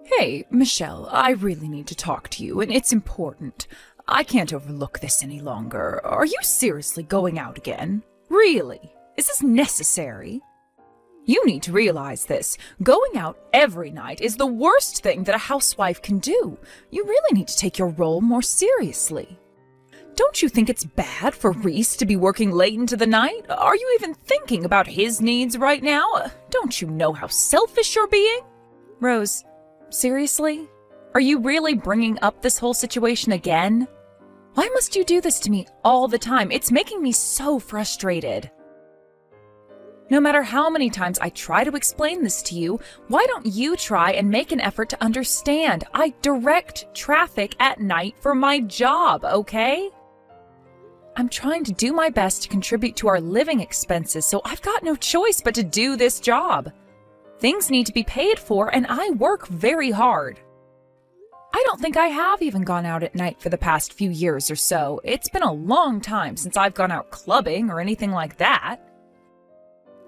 Hey, Michelle, I really need to talk to you, and it's important. I can't overlook this any longer. Are you seriously going out again? Really? Is this necessary? You need to realize this. Going out every night is the worst thing that a housewife can do. You really need to take your role more seriously. Don't you think it's bad for Reese to be working late into the night? Are you even thinking about his needs right now? Don't you know how selfish you're being? Rose, seriously? Are you really bringing up this whole situation again? Why must you do this to me all the time? It's making me so frustrated. No matter how many times I try to explain this to you, why don't you try and make an effort to understand? I direct traffic at night for my job, okay? I'm trying to do my best to contribute to our living expenses, so I've got no choice but to do this job. Things need to be paid for, and I work very hard. I don't think I have even gone out at night for the past few years or so. It's been a long time since I've gone out clubbing or anything like that.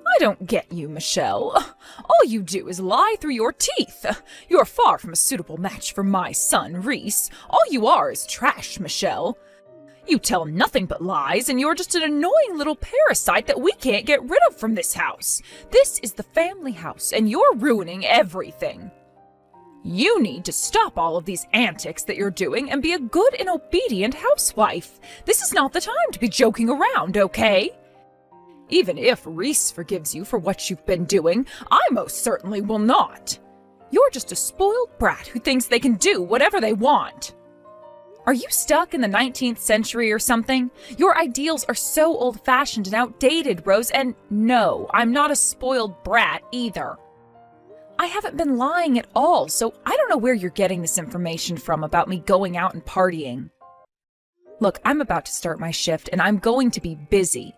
I don't get you, Michelle. All you do is lie through your teeth. You're far from a suitable match for my son, Reese. All you are is trash, Michelle. You tell nothing but lies, and you're just an annoying little parasite that we can't get rid of from this house. This is the family house, and you're ruining everything. You need to stop all of these antics that you're doing and be a good and obedient housewife. This is not the time to be joking around, okay? Even if Reese forgives you for what you've been doing, I most certainly will not. You're just a spoiled brat who thinks they can do whatever they want. Are you stuck in the 19th century or something? Your ideals are so old-fashioned and outdated, Rose, and no, I'm not a spoiled brat either. I haven't been lying at all, so I don't know where you're getting this information from about me going out and partying. Look, I'm about to start my shift, and I'm going to be busy.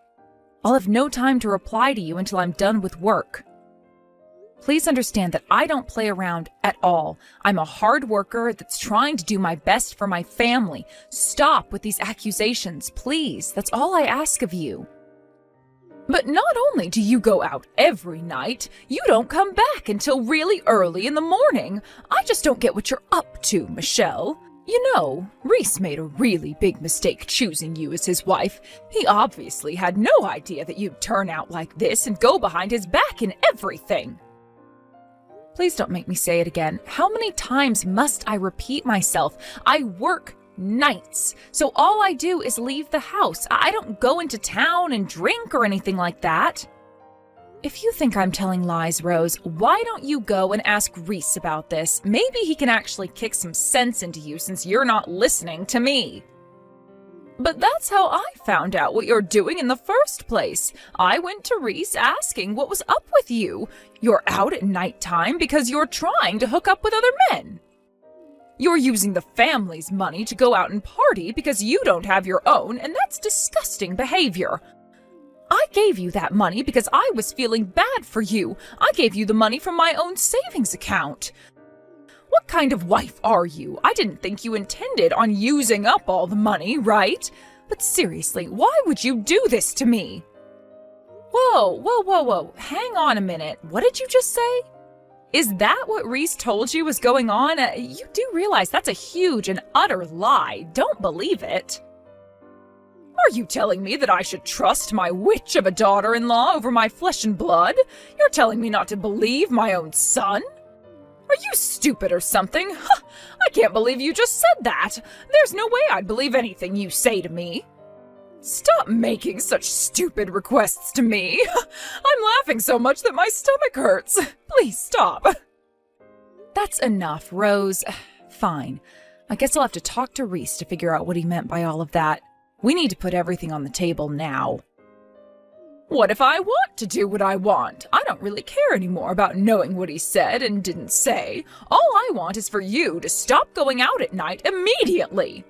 I'll have no time to reply to you until I'm done with work. Please understand that I don't play around at all. I'm a hard worker that's trying to do my best for my family. Stop with these accusations, please. That's all I ask of you. But not only do you go out every night, you don't come back until really early in the morning. I just don't get what you're up to, Michelle. You know, Reese made a really big mistake choosing you as his wife. He obviously had no idea that you'd turn out like this and go behind his back in everything. Please don't make me say it again. How many times must I repeat myself? I work nights, so all I do is leave the house. I don't go into town and drink or anything like that. If you think I'm telling lies, Rose, why don't you go and ask Reese about this? Maybe he can actually kick some sense into you since you're not listening to me. But that's how I found out what you're doing in the first place. I went to Reese asking what was up with you. You're out at nighttime because you're trying to hook up with other men. You're using the family's money to go out and party because you don't have your own, and that's disgusting behavior. I gave you that money because I was feeling bad for you. I gave you the money from my own savings account. What kind of wife are you? I didn't think you intended on using up all the money, right? But seriously, why would you do this to me? Whoa. Hang on a minute. What did you just say? Is that what Reese told you was going on? You do realize that's a huge and utter lie. Don't believe it. Are you telling me that I should trust my witch of a daughter-in-law over my flesh and blood? You're telling me not to believe my own son? Are you stupid or something? I can't believe you just said that. There's no way I'd believe anything you say to me. Stop making such stupid requests to me. I'm laughing so much that my stomach hurts. Please stop. That's enough, Rose. Fine. I guess I'll have to talk to Reese to figure out what he meant by all of that. We need to put everything on the table now. What if I want to do what I want? I don't really care anymore about knowing what he said and didn't say. All I want is for you to stop going out at night immediately.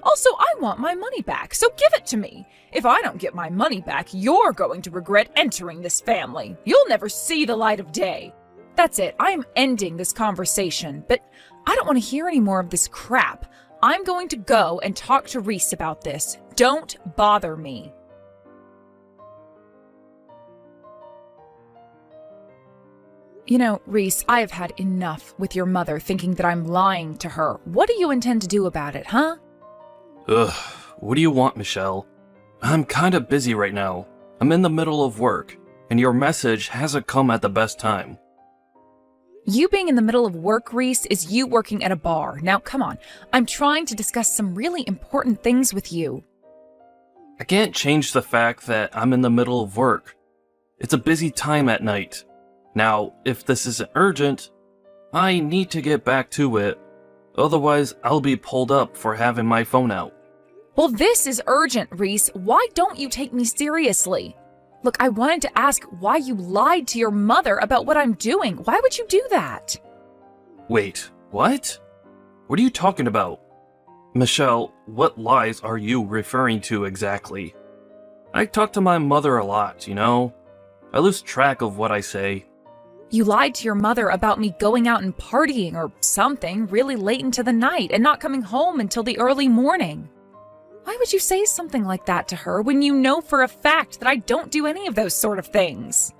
Also, I want my money back, so give it to me. If I don't get my money back, you're going to regret entering this family. You'll never see the light of day. That's it. I am ending this conversation, but I don't want to hear any more of this crap. I'm going to go and talk to Reese about this. Don't bother me. You know, Reese, I have had enough with your mother thinking that I'm lying to her. What do you intend to do about it, huh? Ugh, what do you want, Michelle? I'm kinda busy right now. I'm in the middle of work, and your message hasn't come at the best time. You being in the middle of work, Reese, is you working at a bar. Now, come on. I'm trying to discuss some really important things with you. I can't change the fact that I'm in the middle of work. It's a busy time at night. Now, if this isn't urgent, I need to get back to it. Otherwise, I'll be pulled up for having my phone out. Well, this is urgent, Reese. Why don't you take me seriously? Look, I wanted to ask why you lied to your mother about what I'm doing. Why would you do that? Wait, what? What are you talking about? Michelle, what lies are you referring to exactly? I talk to my mother a lot, you know? I lose track of what I say. You lied to your mother about me going out and partying or something really late into the night and not coming home until the early morning. Why would you say something like that to her when you know for a fact that I don't do any of those sort of things?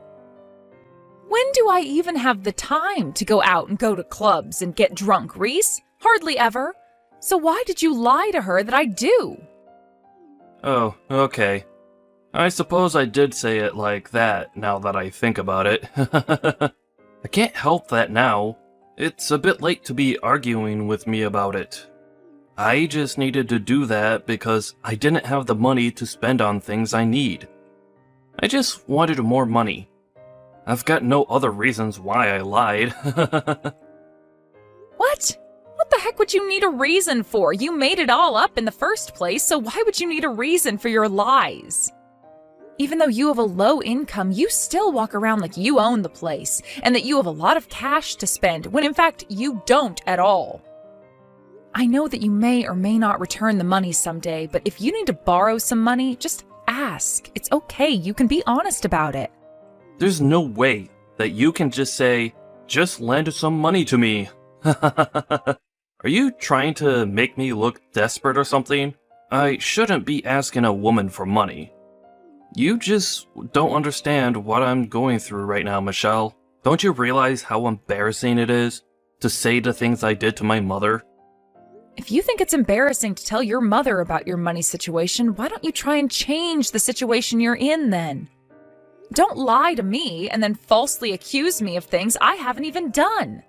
When do I even have the time to go out and go to clubs and get drunk, Reese? Hardly ever. So why did you lie to her that I do? Oh, okay. I suppose I did say it like that, now that I think about it. I can't help that now. It's a bit late to be arguing with me about it. I just needed to do that because I didn't have the money to spend on things I need. I just wanted more money. I've got no other reasons why I lied. What? What the heck would you need a reason for? You made it all up in the first place, so why would you need a reason for your lies? Even though you have a low income, you still walk around like you own the place and that you have a lot of cash to spend, when in fact you don't at all. I know that you may or may not return the money someday, but if you need to borrow some money, just ask. It's okay, you can be honest about it. There's no way that you can just say, just lend some money to me. Are you trying to make me look desperate or something? I shouldn't be asking a woman for money. You just don't understand what I'm going through right now, Michelle. Don't you realize how embarrassing it is to say the things I did to my mother? If you think it's embarrassing to tell your mother about your money situation, why don't you try and change the situation you're in then? Don't lie to me and then falsely accuse me of things I haven't even done.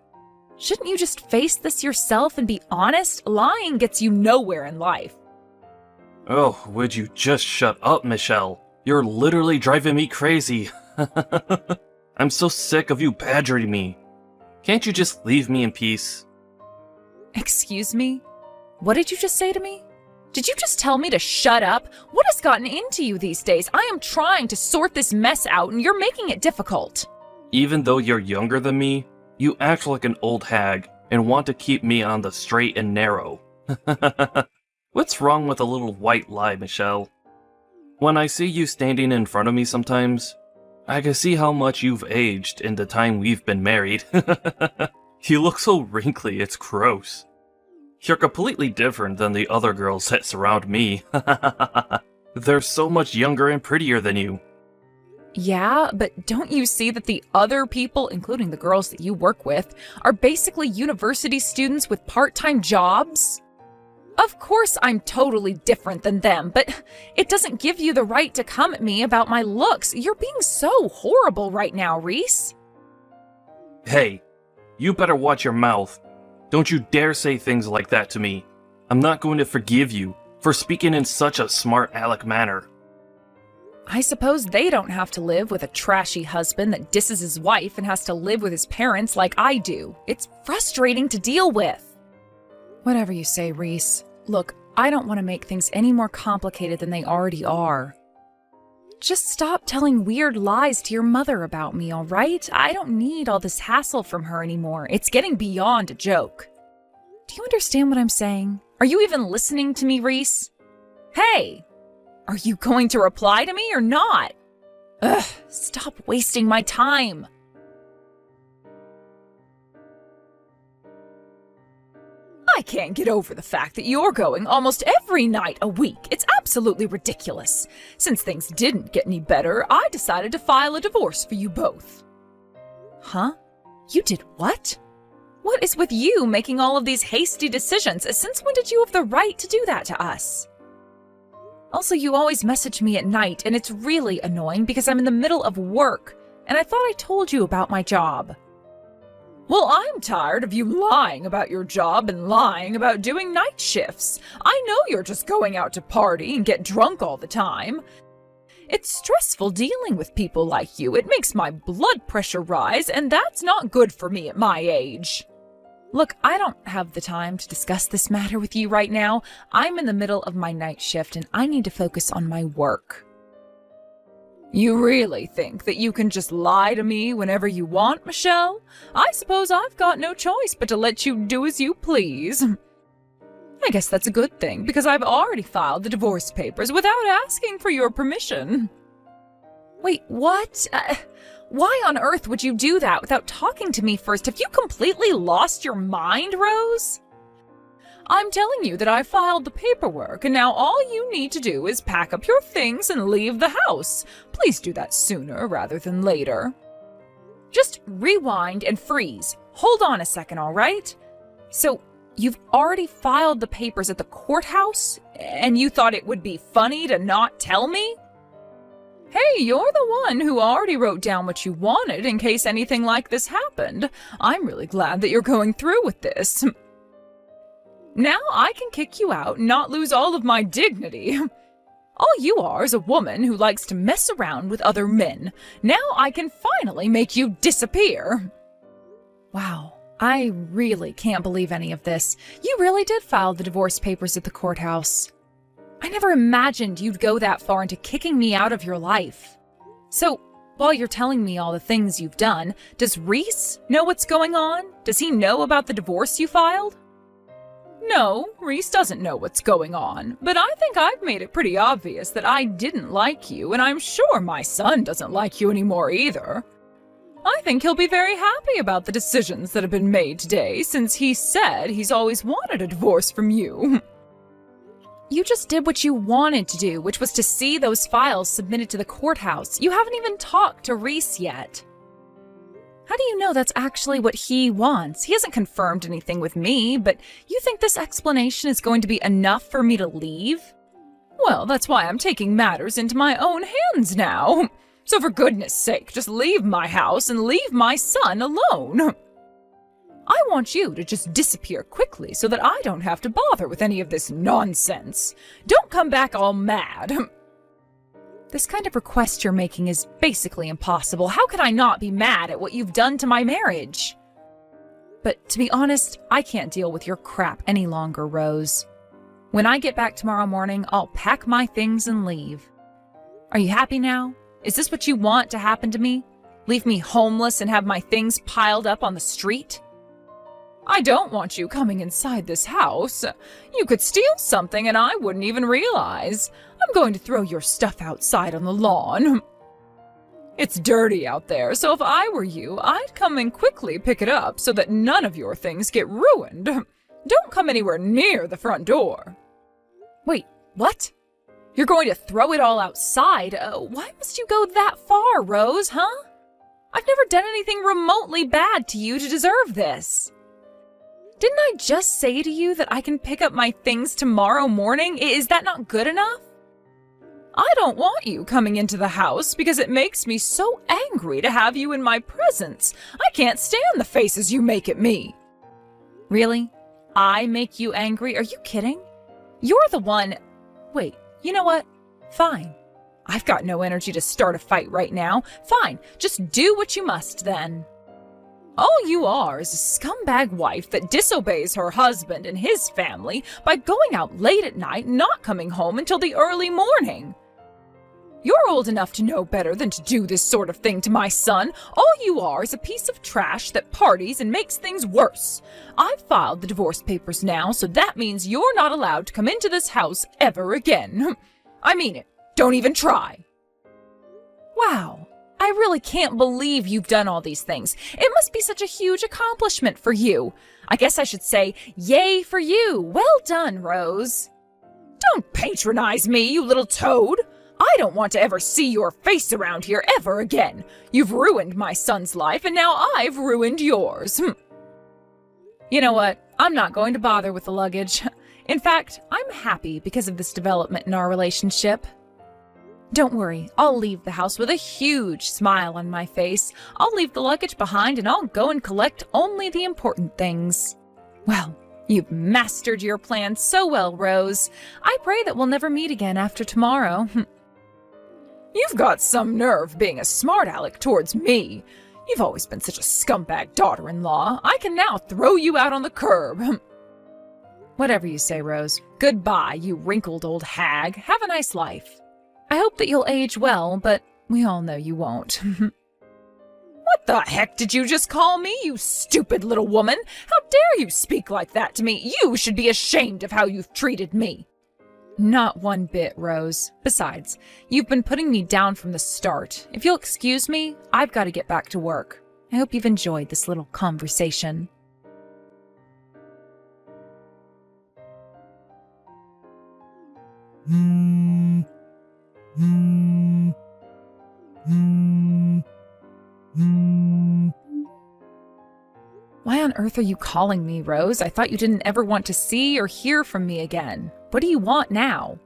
Shouldn't you just face this yourself and be honest? Lying gets you nowhere in life. Oh, would you just shut up, Michelle? You're literally driving me crazy. I'm so sick of you badgering me. Can't you just leave me in peace? Excuse me? What did you just say to me? Did you just tell me to shut up? What has gotten into you these days? I am trying to sort this mess out and you're making it difficult. Even though you're younger than me, you act like an old hag and want to keep me on the straight and narrow. What's wrong with a little white lie, Michelle? When I see you standing in front of me sometimes, I can see how much you've aged in the time we've been married. You look so wrinkly, it's gross. You're completely different than the other girls that surround me. They're so much younger and prettier than you. Yeah, but don't you see that the other people, including the girls that you work with, are basically university students with part-time jobs? Of course I'm totally different than them, but it doesn't give you the right to come at me about my looks. You're being so horrible right now, Reese. Hey, you better watch your mouth. Don't you dare say things like that to me. I'm not going to forgive you for speaking in such a smart aleck manner. I suppose they don't have to live with a trashy husband that disses his wife and has to live with his parents like I do. It's frustrating to deal with. Whatever you say, Reese. Look, I don't want to make things any more complicated than they already are. Just stop telling weird lies to your mother about me, all right? I don't need all this hassle from her anymore. It's getting beyond a joke. Do you understand what I'm saying? Are you even listening to me, Reese? Hey! Are you going to reply to me or not? Ugh, stop wasting my time. I can't get over the fact that you're going almost every night a week. It's absolutely ridiculous. Since things didn't get any better, I decided to file a divorce for you both. Huh? You did what? What is with you making all of these hasty decisions? Since when did you have the right to do that to us? Also, you always message me at night, and it's really annoying because I'm in the middle of work, and I thought I told you about my job. Well, I'm tired of you lying about your job and lying about doing night shifts. I know you're just going out to party and get drunk all the time. It's stressful dealing with people like you. It makes my blood pressure rise, and that's not good for me at my age. Look, I don't have the time to discuss this matter with you right now. I'm in the middle of my night shift, and I need to focus on my work. You really think that you can just lie to me whenever you want, Michelle? I suppose I've got no choice but to let you do as you please. I guess that's a good thing, because I've already filed the divorce papers without asking for your permission. Wait, what? Why on earth would you do that without talking to me first? Have you completely lost your mind, Rose? I'm telling you that I filed the paperwork, and now all you need to do is pack up your things and leave the house. Please do that sooner rather than later. Just rewind and freeze. Hold on a second, all right? So, you've already filed the papers at the courthouse, and you thought it would be funny to not tell me? Hey, you're the one who already wrote down what you wanted in case anything like this happened. I'm really glad that you're going through with this. Now I can kick you out and not lose all of my dignity. All you are is a woman who likes to mess around with other men. Now I can finally make you disappear. Wow, I really can't believe any of this. You really did file the divorce papers at the courthouse. I never imagined you'd go that far into kicking me out of your life. So, while you're telling me all the things you've done, does Reese know what's going on? Does he know about the divorce you filed? No, Reese doesn't know what's going on, but I think I've made it pretty obvious that I didn't like you, and I'm sure my son doesn't like you anymore either. I think he'll be very happy about the decisions that have been made today, since he said he's always wanted a divorce from you. You just did what you wanted to do, which was to see those files submitted to the courthouse. You haven't even talked to Reese yet. How do you know that's actually what he wants? He hasn't confirmed anything with me, but you think this explanation is going to be enough for me to leave? Well, that's why I'm taking matters into my own hands now. So for goodness sake, just leave my house and leave my son alone. I want you to just disappear quickly so that I don't have to bother with any of this nonsense. Don't come back all mad. This kind of request you're making is basically impossible. How could I not be mad at what you've done to my marriage? But to be honest, I can't deal with your crap any longer, Rose. When I get back tomorrow morning, I'll pack my things and leave. Are you happy now? Is this what you want to happen to me? Leave me homeless and have my things piled up on the street? I don't want you coming inside this house. You could steal something and I wouldn't even realize. I'm going to throw your stuff outside on the lawn. It's dirty out there, so if I were you, I'd come and quickly pick it up so that none of your things get ruined. Don't come anywhere near the front door. Wait, what? You're going to throw it all outside? Why must you go that far, Rose, huh? I've never done anything remotely bad to you to deserve this. Didn't I just say to you that I can pick up my things tomorrow morning? Is that not good enough? I don't want you coming into the house because it makes me so angry to have you in my presence. I can't stand the faces you make at me. Really? I make you angry? Are you kidding? You're the one... Wait, you know what? Fine. I've got no energy to start a fight right now. Fine, just do what you must then. All you are is a scumbag wife that disobeys her husband and his family by going out late at night and not coming home until the early morning. You're old enough to know better than to do this sort of thing to my son. All you are is a piece of trash that parties and makes things worse. I've filed the divorce papers now, so that means you're not allowed to come into this house ever again. I mean it. Don't even try. Wow. I really can't believe you've done all these things. It must be such a huge accomplishment for you. I guess I should say, yay for you. Well done, Rose. Don't patronize me, you little toad. I don't want to ever see your face around here ever again. You've ruined my son's life, and now I've ruined yours. You know what? I'm not going to bother with the luggage. In fact, I'm happy because of this development in our relationship. Don't worry, I'll leave the house with a huge smile on my face. I'll leave the luggage behind and I'll go and collect only the important things. Well, you've mastered your plan so well, Rose. I pray that we'll never meet again after tomorrow. You've got some nerve being a smart aleck towards me. You've always been such a scumbag daughter-in-law. I can now throw you out on the curb. Whatever you say, Rose. Goodbye, you wrinkled old hag. Have a nice life. I hope that you'll age well, but we all know you won't. What the heck did you just call me, you stupid little woman? How dare you speak like that to me? You should be ashamed of how you've treated me. Not one bit, Rose. Besides, you've been putting me down from the start. If you'll excuse me, I've got to get back to work. I hope you've enjoyed this little conversation. Why on earth are you calling me, Rose? I thought you didn't ever want to see or hear from me again. What do you want now?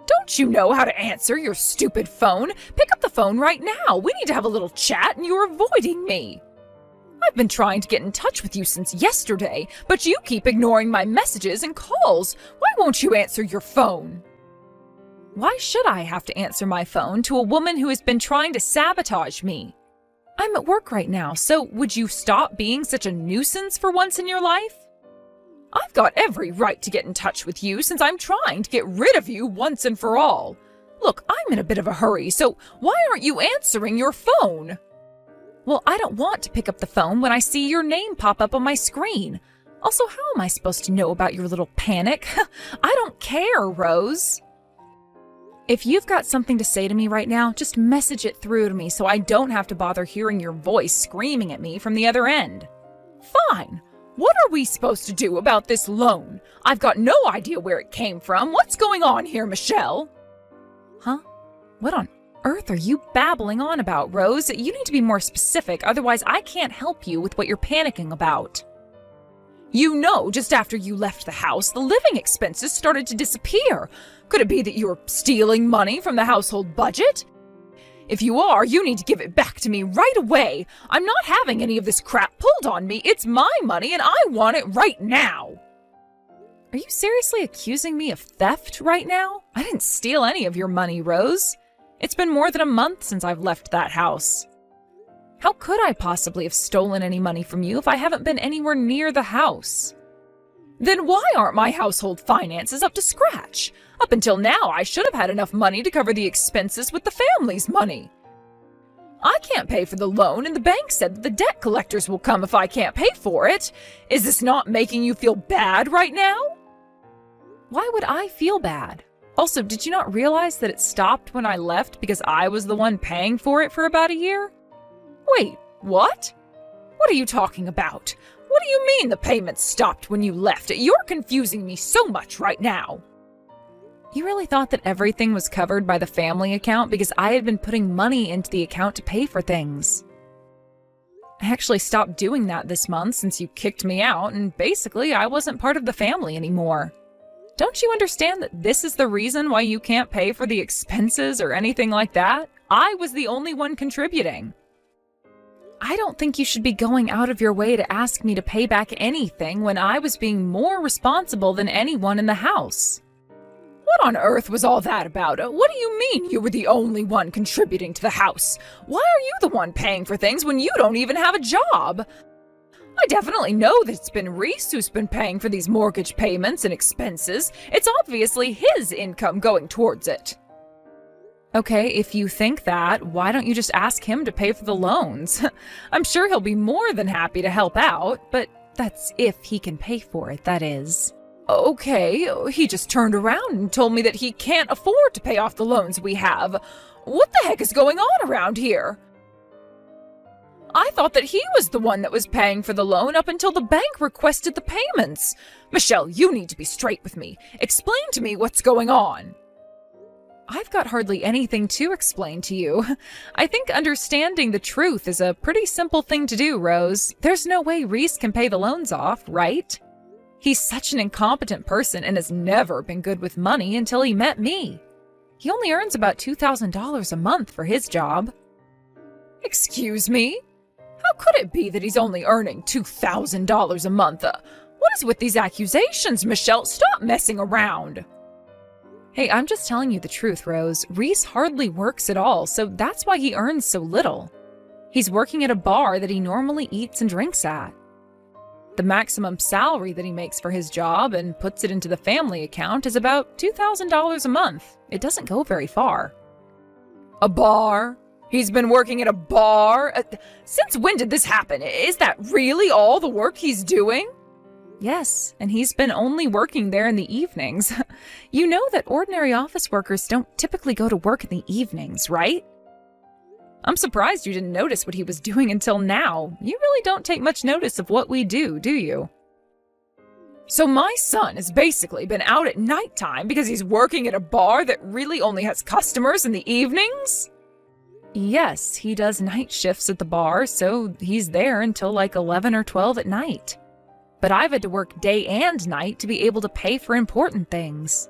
Don't you know how to answer your stupid phone? Pick up the phone right now. We need to have a little chat and you're avoiding me. I've been trying to get in touch with you since yesterday, but you keep ignoring my messages and calls. Why won't you answer your phone? Why should I have to answer my phone to a woman who has been trying to sabotage me? I'm at work right now, so would you stop being such a nuisance for once in your life? I've got every right to get in touch with you since I'm trying to get rid of you once and for all. Look, I'm in a bit of a hurry, so why aren't you answering your phone? Well, I don't want to pick up the phone when I see your name pop up on my screen. Also, how am I supposed to know about your little panic? I don't care, Rose. If you've got something to say to me right now, just message it through to me so I don't have to bother hearing your voice screaming at me from the other end. Fine. What are we supposed to do about this loan? I've got no idea where it came from. What's going on here, Michelle? Huh? What on earth are you babbling on about, Rose? You need to be more specific, otherwise I can't help you with what you're panicking about. You know, just after you left the house, the living expenses started to disappear. Could it be that you're stealing money from the household budget? If you are, you need to give it back to me right away. I'm not having any of this crap pulled on me. It's my money and I want it right now. Are you seriously accusing me of theft right now? I didn't steal any of your money, Rose. It's been more than a month since I've left that house. How could I possibly have stolen any money from you if I haven't been anywhere near the house? Then why aren't my household finances up to scratch? Up until now, I should have had enough money to cover the expenses with the family's money. I can't pay for the loan, and the bank said that the debt collectors will come if I can't pay for it. Is this not making you feel bad right now? Why would I feel bad? Also, did you not realize that it stopped when I left because I was the one paying for it for about a year? Wait, what? What are you talking about? What do you mean the payments stopped when you left? You're confusing me so much right now. You really thought that everything was covered by the family account because I had been putting money into the account to pay for things. I actually stopped doing that this month since you kicked me out, and basically I wasn't part of the family anymore. Don't you understand that this is the reason why you can't pay for the expenses or anything like that? I was the only one contributing. I don't think you should be going out of your way to ask me to pay back anything when I was being more responsible than anyone in the house. What on earth was all that about? What do you mean you were the only one contributing to the house? Why are you the one paying for things when you don't even have a job? I definitely know that it's been Reese who's been paying for these mortgage payments and expenses. It's obviously his income going towards it. Okay, if you think that, why don't you just ask him to pay for the loans? I'm sure he'll be more than happy to help out, but that's if he can pay for it, that is. Okay, he just turned around and told me that he can't afford to pay off the loans we have. What the heck is going on around here? I thought that he was the one that was paying for the loan up until the bank requested the payments. Michelle, you need to be straight with me. Explain to me what's going on. I've got hardly anything to explain to you. I think understanding the truth is a pretty simple thing to do, Rose. There's no way Reese can pay the loans off, right? He's such an incompetent person and has never been good with money until he met me. He only earns about $2,000 a month for his job. Excuse me? How could it be that he's only earning $2,000 a month? What is with these accusations, Michelle? Stop messing around. Hey, I'm just telling you the truth, Rose. Reese hardly works at all, so that's why he earns so little. He's working at a bar that he normally eats and drinks at. The maximum salary that he makes for his job and puts it into the family account is about $2,000 a month. It doesn't go very far. A bar? He's been working at a bar? Since when did this happen? Is that really all the work he's doing? Yes, and he's been only working there in the evenings. You know that ordinary office workers don't typically go to work in the evenings, right? I'm surprised you didn't notice what he was doing until now. You really don't take much notice of what we do you? So my son has basically been out at nighttime because he's working at a bar that really only has customers in the evenings? Yes, he does night shifts at the bar, so he's there until like 11 or 12 at night. But I've had to work day and night to be able to pay for important things.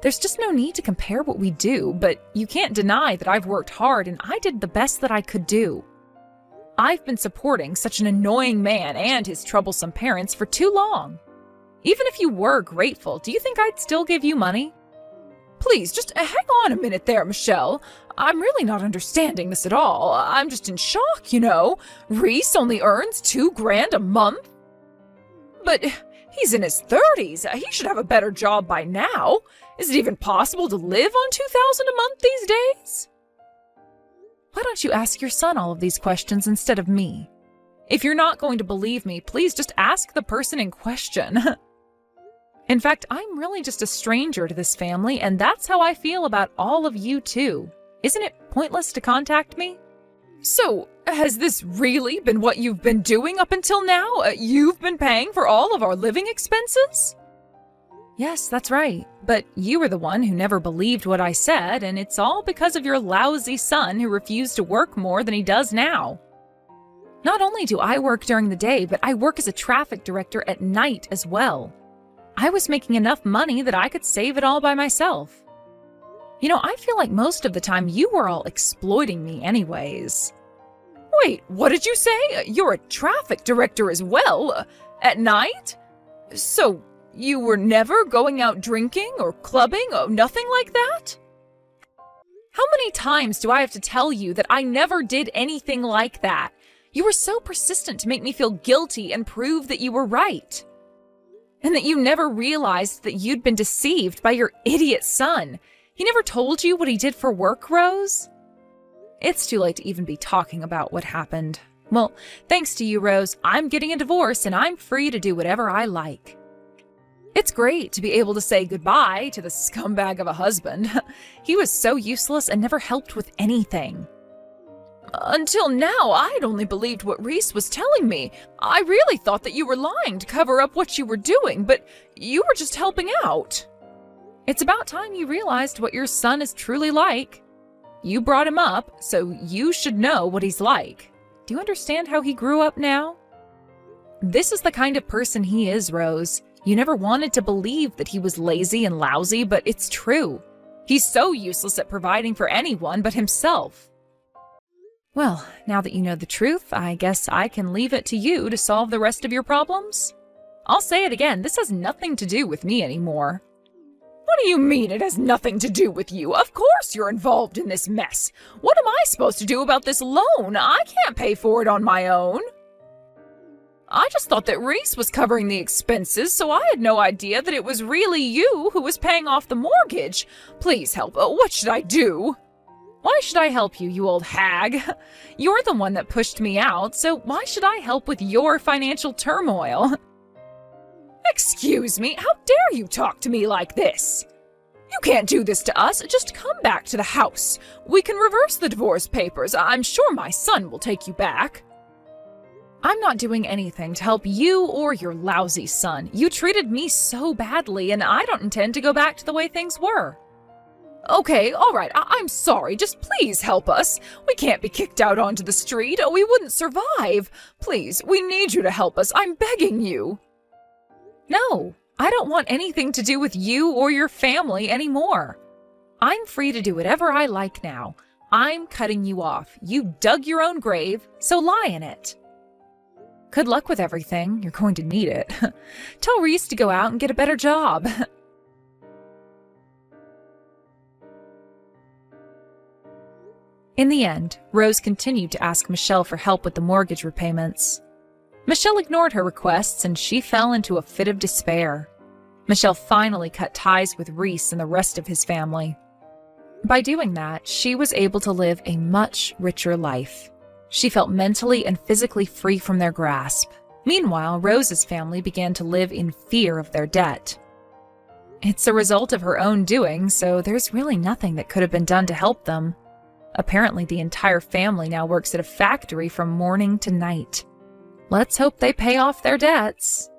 There's just no need to compare what we do, but you can't deny that I've worked hard and I did the best that I could do. I've been supporting such an annoying man and his troublesome parents for too long. Even if you were grateful, do you think I'd still give you money? Please, just hang on a minute there, Michelle. I'm really not understanding this at all. I'm just in shock, you know. Reese only earns $2,000 a month. But he's in his 30s. He should have a better job by now. Is it even possible to live on $2,000 a month these days? Why don't you ask your son all of these questions instead of me? If you're not going to believe me, please just ask the person in question. In fact, I'm really just a stranger to this family, and that's how I feel about all of you too. Isn't it pointless to contact me? So, has this really been what you've been doing up until now? You've been paying for all of our living expenses? Yes, that's right. But you were the one who never believed what I said, and it's all because of your lousy son who refused to work more than he does now. Not only do I work during the day, but I work as a traffic director at night as well. I was making enough money that I could save it all by myself. You know, I feel like most of the time you were all exploiting me anyways. Wait, what did you say? You're a traffic director as well? At night? So, you were never going out drinking or clubbing? Oh, nothing like that? How many times do I have to tell you that I never did anything like that? You were so persistent to make me feel guilty and prove that you were right. And that you never realized that you'd been deceived by your idiot son. He never told you what he did for work, Rose? It's too late to even be talking about what happened. Well, thanks to you, Rose, I'm getting a divorce and I'm free to do whatever I like. It's great to be able to say goodbye to the scumbag of a husband. He was so useless and never helped with anything. Until now, I'd only believed what Reese was telling me. I really thought that you were lying to cover up what you were doing, but you were just helping out. It's about time you realized what your son is truly like. You brought him up, so you should know what he's like. Do you understand how he grew up now? This is the kind of person he is, Rose. You never wanted to believe that he was lazy and lousy, but it's true. He's so useless at providing for anyone but himself. Well, now that you know the truth, I guess I can leave it to you to solve the rest of your problems. I'll say it again, this has nothing to do with me anymore. What do you mean it has nothing to do with you? Of course you're involved in this mess. What am I supposed to do about this loan? I can't pay for it on my own. I just thought that Reese was covering the expenses, so I had no idea that it was really you who was paying off the mortgage. Please help. What should I do? Why should I help you, you old hag? You're the one that pushed me out, so why should I help with your financial turmoil? Excuse me, how dare you talk to me like this? You can't do this to us. Just come back to the house. We can reverse the divorce papers. I'm sure my son will take you back. I'm not doing anything to help you or your lousy son. You treated me so badly, and I don't intend to go back to the way things were. Okay, all right, I'm sorry. Just please help us. We can't be kicked out onto the street. We wouldn't survive. Please, we need you to help us. I'm begging you. No, I don't want anything to do with you or your family anymore. I'm free to do whatever I like now. I'm cutting you off. You dug your own grave, so lie in it. Good luck with everything. You're going to need it. Tell Reese to go out and get a better job. In the end, Rose continued to ask Michelle for help with the mortgage repayments. Michelle ignored her requests and she fell into a fit of despair. Michelle finally cut ties with Reese and the rest of his family. By doing that, she was able to live a much richer life. She felt mentally and physically free from their grasp. Meanwhile, Rose's family began to live in fear of their debt. It's a result of her own doing, so there's really nothing that could have been done to help them. Apparently, the entire family now works at a factory from morning to night. Let's hope they pay off their debts.